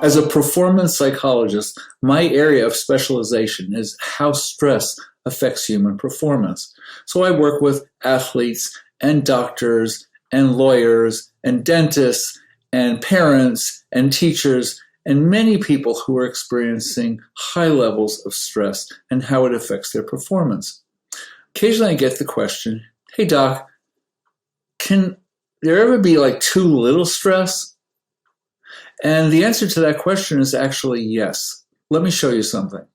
As a performance psychologist, my area of specialization is how stress affects human performance. So I work with athletes and doctors and lawyers and dentists and parents and teachers and many people who are experiencing high levels of stress and how it affects their performance. Occasionally I get the question, hey doc, can there ever be like too little stress? And the answer to that question is actually yes. Let me show you something.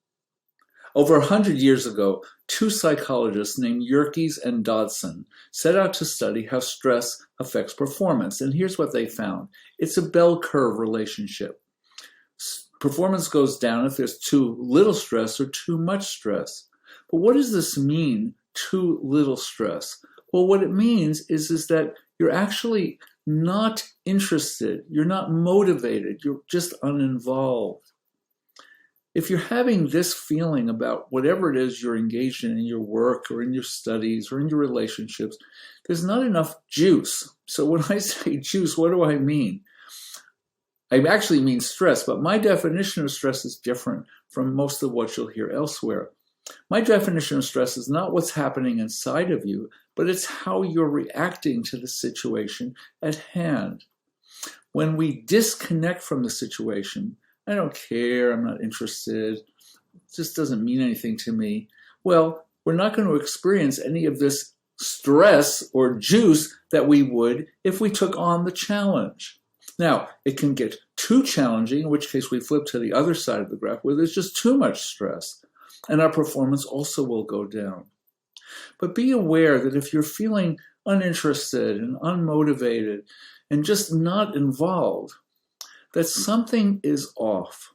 Over 100 years ago, two psychologists named Yerkes and Dodson set out to study how stress affects performance. And here's what they found. It's a bell curve relationship. Performance goes down if there's too little stress or too much stress. But what does this mean, too little stress? Well, what it means is that you're actually not interested, you're not motivated, you're just uninvolved. If you're having this feeling about whatever it is you're engaged in your work or in your studies or in your relationships, there's not enough juice. So when I say juice, what do I mean? I actually mean stress, but my definition of stress is different from most of what you'll hear elsewhere. My definition of stress is not what's happening inside of you, but it's how you're reacting to the situation at hand. When we disconnect from the situation, I don't care, I'm not interested, it just doesn't mean anything to me, well, we're not going to experience any of this stress or juice that we would if we took on the challenge. Now, it can get too challenging, in which case we flip to the other side of the graph where there's just too much stress, and our performance also will go down. But be aware that if you're feeling uninterested and unmotivated and just not involved, that something is off.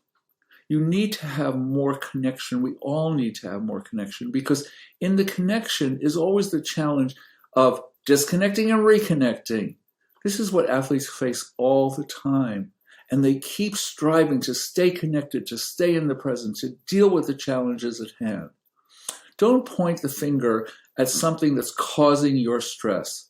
You need to have more connection. We all need to have more connection because in the connection is always the challenge of disconnecting and reconnecting. This is what athletes face all the time. And they keep striving to stay connected, to stay in the present, to deal with the challenges at hand. Don't point the finger at something that's causing your stress.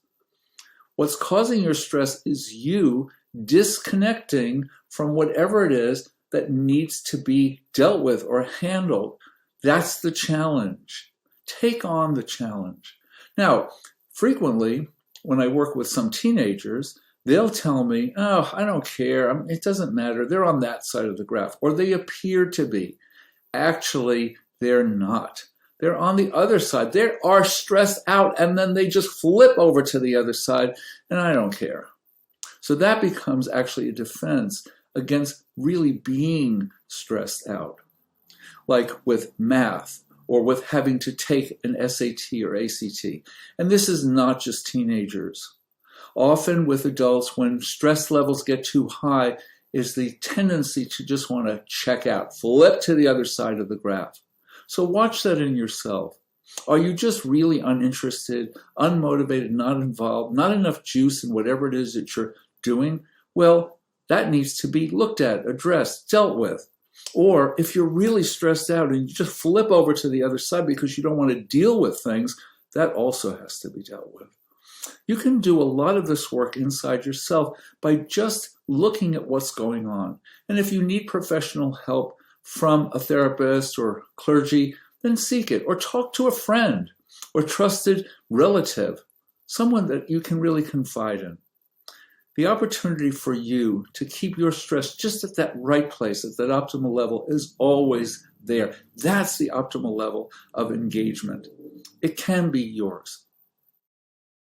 What's causing your stress is you disconnecting from whatever it is that needs to be dealt with or handled. That's the challenge. Take on the challenge. Now, frequently, when I work with some teenagers, they'll tell me, oh, I don't care, it doesn't matter, they're on that side of the graph, or they appear to be. Actually, they're not. They're on the other side. They are stressed out, and then they just flip over to the other side, and I don't care. So that becomes actually a defense against really being stressed out, like with math or with having to take an SAT or ACT. And this is not just teenagers. Often with adults, when stress levels get too high, is the tendency to just want to check out, flip to the other side of the graph. So watch that in yourself. Are you just really uninterested, unmotivated, not involved, not enough juice in whatever it is that you're doing? Well, that needs to be looked at, addressed, dealt with. Or if you're really stressed out and you just flip over to the other side because you don't want to deal with things, that also has to be dealt with. You can do a lot of this work inside yourself by just looking at what's going on. And if you need professional help from a therapist or clergy, then seek it, or talk to a friend or trusted relative, someone that you can really confide in. The opportunity for you to keep your stress just at that right place, at that optimal level, is always there. That's the optimal level of engagement. It can be yours.